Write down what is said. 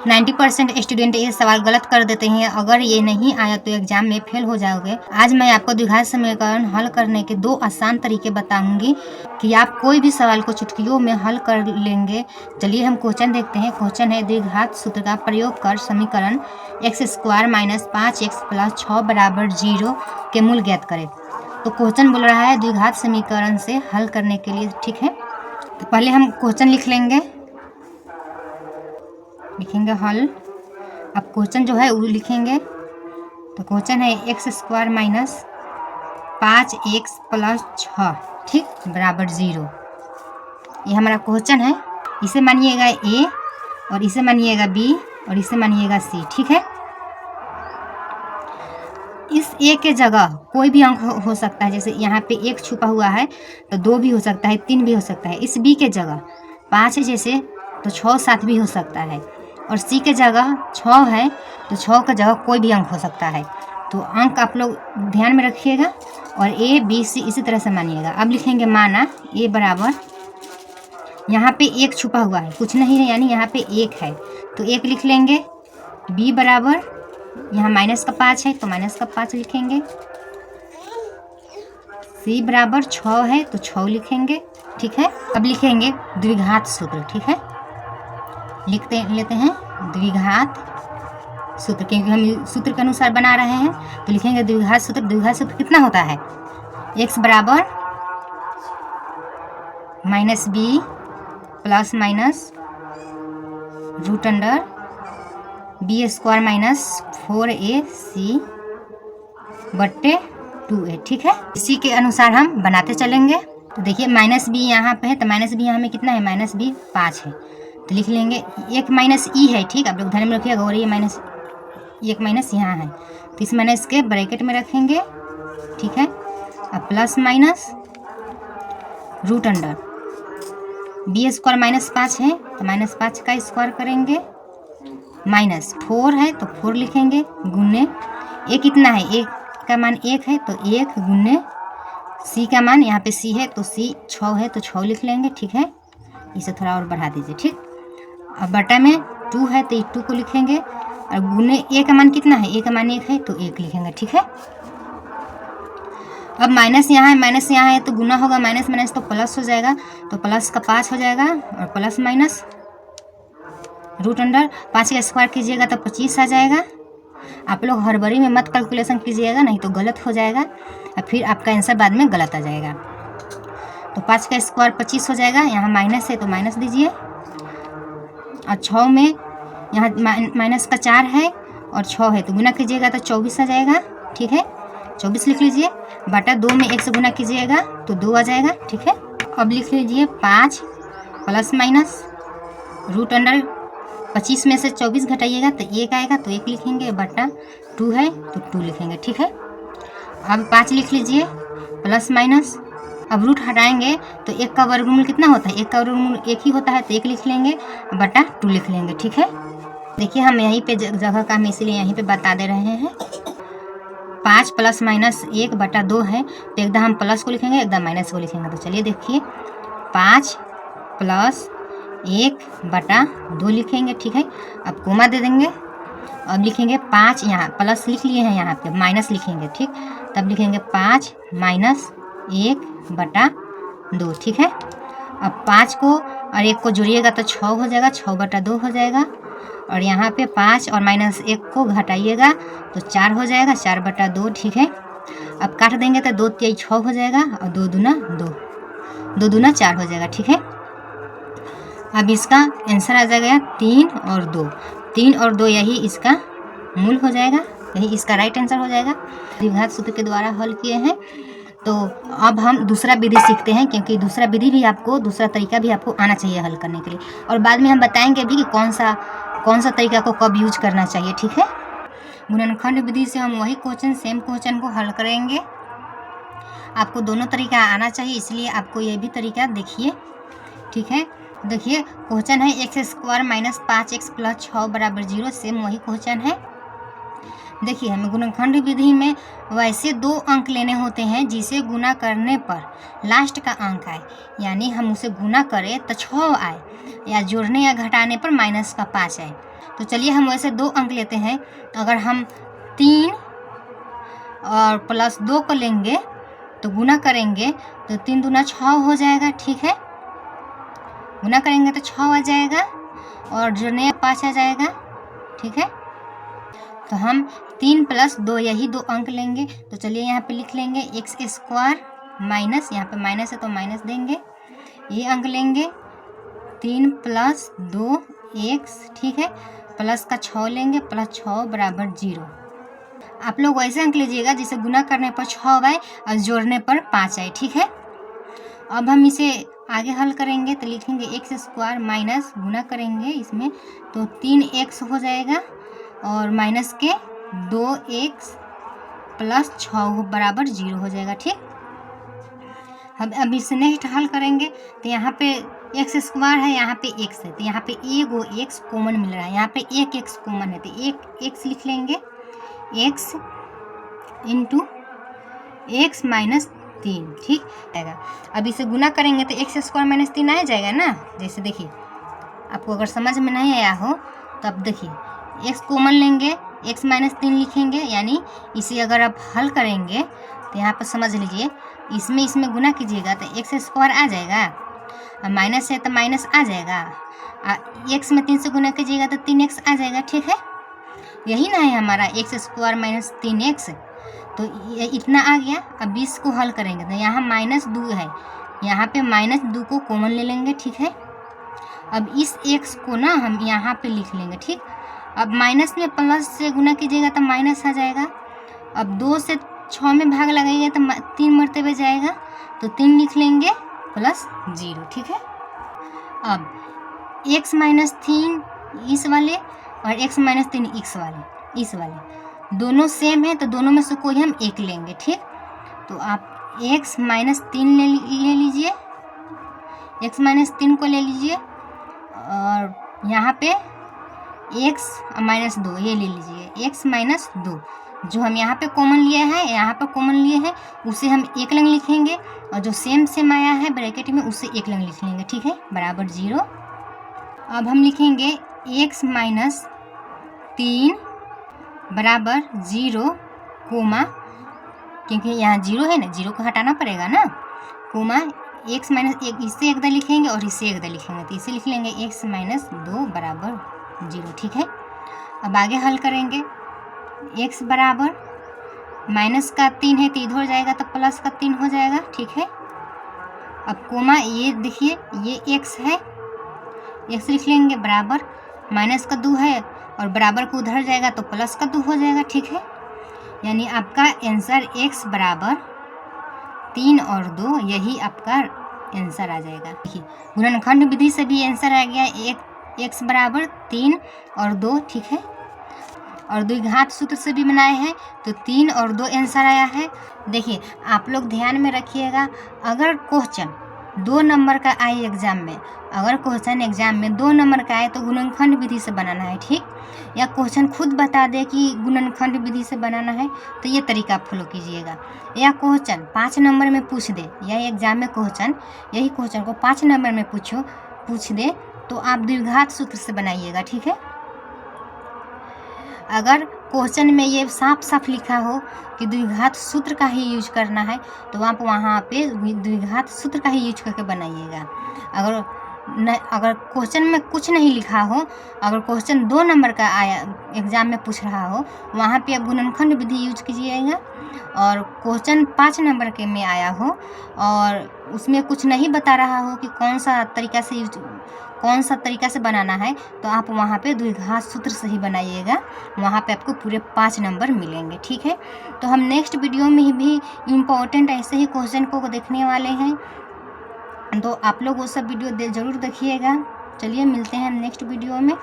90% student ये सवाल गलत कर देते हैं। अगर ये नहीं आया तो एग्जाम में फेल हो जाओगे। आज मैं आपको द्विघात समीकरण हल करने के 2 आसान तरीके बताऊंगी कि आप कोई भी सवाल को चुटकियों में हल कर लेंगे। चलिए हम क्वेश्चन देखते हैं। क्वेश्चन है द्विघात सूत्र का प्रयोग कर समीकरण x² - 5x + 6 = 0 के मूल ज्ञात करें। तो क्वेश्चन बोल रहा है द्विघात समीकरण से हल करने के लिए, ठीक है। तो पहले हम क्वेश्चन लिख लेंगे, लिखेंगे हल। अब क्वेश्चन जो है वो लिखेंगे। तो क्वेश्चन है x² - 5x + 6, ठीक, बराबर 0। ये हमारा क्वेश्चन है। इसे मानिएगा a और इसे मानिएगा b और इसे मानिएगा c, ठीक है। इस a के जगह कोई भी अंक हो सकता है। जैसे यहाँ पे 1 छुपा हुआ है तो 2 भी हो सकता है, 3 भी हो सकता है। इस b के जगह 5 है जैसे, तो 6, 7 भी हो सकता है। और c के जगह 6 है तो 6 के जगह कोई भी अंक हो सकता है। तो अंक आप लोग ध्यान में रखिएगा और a b c इसी तरह से मानिएगा। अब लिखेंगे माना a बराबर, यहाँ पे 1 छुपा हुआ है, कुछ नहीं है, यानी यहाँ पे 1 है तो 1 लिख लेंगे। b बराबर, यहाँ -5 है तो -5 लिखेंगे। c बराबर 6 है तो 6 लिखेंगे, ठीक है। अब लिखेंगे द्विघात सूत्र, ठीक है। लेते हैं द्विघात सूत्र, क्योंकि हम सूत्र के अनुसार बना रहे हैं तो लिखेंगे द्विघात सूत्र। द्विघात सूत्र कितना होता है? x बराबर -b ± √b² - 4ac बट्टे 2a, ठीक है। इसी के अनुसार हम बनाते चलेंगे। तो देखिए -b यहाँ पे है तो -b यहाँ में कितना है? -b 5 है तो लिख लेंगे। एक -e है, ठीक, आप लोग ध्यान में रखिएगा। और ये एक माइनस यहाँ है तो इस माइनस के ब्रैकेट में रखेंगे, ठीक है। अब प्लस माइनस √b² -5 है तो -5 का स्क्वायर करेंगे। -4 है तो 4 लिखेंगे गुने a कितना है? a का मान 1 है तो 1 गुने c का मान, यहाँ पे c है तो c 6 है तो 6 लिख लेंगे, ठीक है। इसे थोड़ा और बढ़ा दीजिए, ठीक। अब बटा में 2 है तो 2 को लिखेंगे और गुने a का मान कितना है? a का मान 1 है तो 1 लिखेंगे, ठीक है। अब माइनस यहाँ है तो गुना होगा, माइनस माइनस तो प्लस हो जाएगा तो प्लस का 5 हो जाएगा और प्लस माइनस √5 का स्क्वायर कीजिएगा तो 25 आ जाएगा। आप लोग हड़बड़ी में मत कैलकुलेशन कीजिएगा, नहीं तो गलत हो जाएगा और फिर आपका आंसर बाद में गलत आ जाएगा। तो 5 का स्क्वायर 25 हो जाएगा। यहाँ माइनस है तो माइनस दीजिए और 6 में यहाँ माइनस का 4 है और 6 है तो गुना कीजिएगा तो 24 आ जाएगा, ठीक है। 24 लिख लीजिए। बटा 2 में 1 से गुना कीजिएगा तो 2 आ जाएगा, ठीक है। अब लिख लीजिए 5 प्लस माइनस √25 में से 24 घटाइएगा तो 1 आएगा तो 1 लिखेंगे, बटा 2 है तो 2 लिखेंगे, ठीक है। अब 5 लिख लीजिए प्लस माइनस, अब रूट हटाएंगे तो 1 का वर्गमूल कितना होता है? 1 का वर्गमूल 1 ही होता है तो 1 लिख लेंगे, बटा 2 लिख लेंगे, ठीक है। देखिए हम यहीं पे जगह का हम इसलिए यहीं पे बता दे रहे हैं। 5 प्लस माइनस 1 बटा 2 है तो एकदम हम प्लस को लिखेंगे, एकदम माइनस को लिखेंगे। तो चलिए देखिए 5 प्लस 1 बटा 2 लिखेंगे, ठीक है। अब कोमा दे देंगे। अब लिखेंगे 5, यहाँ प्लस लिख लिए हैं, यहाँ पे माइनस लिखेंगे, ठीक। तब लिखेंगे 5 माइनस 1 बटा 2, ठीक है। अब 5 को और 1 को जोड़िएगा तो 6 हो जाएगा, 6 बटा 2 हो जाएगा। और यहाँ पे 5 और -1 को घटाइएगा तो 4 हो जाएगा, 4 बटा 2, ठीक है। अब काट देंगे तो 2 × 6 हो जाएगा और 2 दूना 2, 2 दूना 4 हो जाएगा, ठीक है। अब इसका आंसर आ जाएगा 3 और 2, 3 और 2 यही इसका मूल हो जाएगा, यही इसका राइट आंसर हो जाएगा। द्विघात सूत्र के द्वारा हल किए हैं। तो अब हम दूसरा विधि सीखते हैं, क्योंकि दूसरा विधि भी आपको, दूसरा तरीका भी आपको आना चाहिए हल करने के लिए। और बाद में हम बताएंगे भी कि कौन सा तरीका को कब यूज करना चाहिए, ठीक है। गुणनखंड विधि से हम वही क्वेश्चन, सेम क्वेश्चन को हल करेंगे। आपको दोनों तरीका आना चाहिए, इसलिए आपको ये भी तरीका देखिए, ठीक है। देखिए क्वेश्चन है x² - 5x + 6 = 0, सेम वही क्वेश्चन है। देखिए हमें गुणनखंड विधि में वैसे 2 अंक लेने होते हैं जिसे गुना करने पर लास्ट का अंक आए, यानी हम उसे गुना करें तो 6 आए, या जोड़ने या घटाने पर माइनस का 5 आए। तो चलिए हम वैसे 2 अंक लेते हैं। अगर हम 3 और प्लस 2 को लेंगे तो गुना करेंगे तो 3 दूना 6 हो जाएगा, ठीक है। गुना करेंगे तो 6 आ जाएगा और जोड़ने 5 आ जाएगा, ठीक है। तो हम 3 प्लस 2 यही 2 अंक लेंगे। तो चलिए यहाँ पे लिख लेंगे एक्स स्क्वायर माइनस, यहाँ पे माइनस है तो माइनस देंगे, ये अंक लेंगे 3 प्लस 2 एक्स, ठीक है। प्लस का 6 लेंगे, प्लस 6 बराबर 0। आप लोग वैसे अंक लीजिएगा जिसे गुना करने पर 6 आए और जोड़ने पर 5 आए, ठीक है। अब हम इसे आगे हल करेंगे तो लिखेंगे एक्स स्क्वायर माइनस, गुना करेंगे इसमें तो 3x हो जाएगा और माइनस के 2x प्लस 6 बराबर 0 हो जाएगा, ठीक। अब इसे नेक्स्ट हल करेंगे तो यहाँ पे एक्स स्क्वायर है, यहाँ पे x है, तो यहाँ पे एगो x कॉमन मिल रहा है, यहाँ पे एक x कॉमन है तो एक x लिख लेंगे, x इंटू एक्स माइनस 3, ठीक आएगा। अब इसे गुना करेंगे तो एक्स स्क्वायर माइनस 3 आ जाएगा ना। जैसे देखिए आपको अगर समझ में नहीं आया हो तो अब देखिए x कॉमन लेंगे, x माइनस 3 लिखेंगे, यानी इसे अगर आप हल करेंगे तो यहाँ पर समझ लीजिए इसमें गुना कीजिएगा तो एक्स स्क्वायर आ जाएगा, और माइनस है तो माइनस आ जाएगा, x में 3 से गुना कीजिएगा तो 3x आ जाएगा, ठीक है। यही ना है हमारा एक्स स्क्वायर माइनस 3x, तो ये इतना आ गया। अब इसको हल करेंगे तो यहाँ माइनस 2 है, यहाँ पे माइनस 2 को कॉमन ले लेंगे, ठीक है। अब इस x को ना हम यहाँ पे लिख लेंगे, ठीक। अब माइनस में प्लस से गुना कीजिएगा तो माइनस आ जाएगा। अब 2 से 6 में भाग लगाइएगा तो 3 मरतबे जाएगा, तो 3 लिख लेंगे प्लस 0, ठीक है। अब x माइनस 3 इस वाले और x माइनस 3 इस वाले दोनों सेम है तो दोनों में से कोई हम एक लेंगे, ठीक। तो आप x माइनस 3 ले लीजिए, x माइनस 3 को ले लीजिए और यहाँ पे x माइनस 2 ये ले लीजिए, x माइनस 2 जो हम यहाँ पे कॉमन लिए हैं, यहाँ पे कॉमन लिए हैं उसे हम एक लंग लिखेंगे और जो सेम आया है ब्रैकेट में उसे एक लंग लिख लेंगे, ठीक है, बराबर 0। अब हम लिखेंगे x माइनस 3 बराबर 0 कोमा, क्योंकि यहाँ 0 है ना, 0 को हटाना पड़ेगा ना, कोमा x माइनस 1, इससे एक लिखेंगे और इससे एक लिखेंगे तो इसे लिख लेंगे x माइनस 2 बराबर 0, ठीक है। अब आगे हल करेंगे, x बराबर माइनस का 3 है तो इधर जाएगा तो प्लस का 3 हो जाएगा, ठीक है। अब कोमा ये देखिए ये x है, x लिख लेंगे बराबर माइनस का 2 है और बराबर को उधर जाएगा तो प्लस का 2 हो जाएगा, ठीक है। यानी आपका आंसर x बराबर 3 और 2 यही आपका आंसर आ जाएगा। देखिए गुणनखंड विधि से भी आंसर आ गया, x बराबर 3 और 2, ठीक है। और द्विघात सूत्र से भी बनाए हैं तो 3 और 2 आंसर आया है। देखिए आप लोग ध्यान में रखिएगा, अगर क्वेश्चन 2 नंबर का आए एग्जाम में, अगर क्वेश्चन एग्जाम में 2 नंबर का आए तो गुणनखंड विधि से बनाना है, ठीक। या क्वेश्चन खुद बता दे कि गुणनखंड विधि से बनाना है तो ये तरीका फॉलो कीजिएगा। या क्वेश्चन 5 नंबर में पूछ दे, या एग्जाम में क्वेश्चन यही क्वेश्चन को 5 नंबर में पूछ दे तो आप द्विघात सूत्र से बनाइएगा, ठीक है। अगर क्वेश्चन में ये साफ लिखा हो कि द्विघात सूत्र का ही यूज करना है तो आप वहाँ पे द्विघात सूत्र का ही यूज करके बनाइएगा। अगर क्वेश्चन में कुछ नहीं लिखा हो, अगर क्वेश्चन 2 नंबर का आया एग्जाम में पूछ रहा हो, वहाँ पे आप गुणनखंड विधि यूज कीजिएगा। और क्वेश्चन 5 नंबर के में आया हो और उसमें कुछ नहीं बता रहा हो कि कौन सा तरीका से बनाना है तो आप वहाँ पे द्विघात सूत्र से ही बनाइएगा, वहाँ पे आपको पूरे 5 नंबर मिलेंगे, ठीक है। तो हम नेक्स्ट वीडियो में भी इम्पोर्टेंट ऐसे ही क्वेश्चन को देखने वाले हैं, तो आप लोग वो सब वीडियो ज़रूर देखिएगा। चलिए मिलते हैं नेक्स्ट वीडियो में।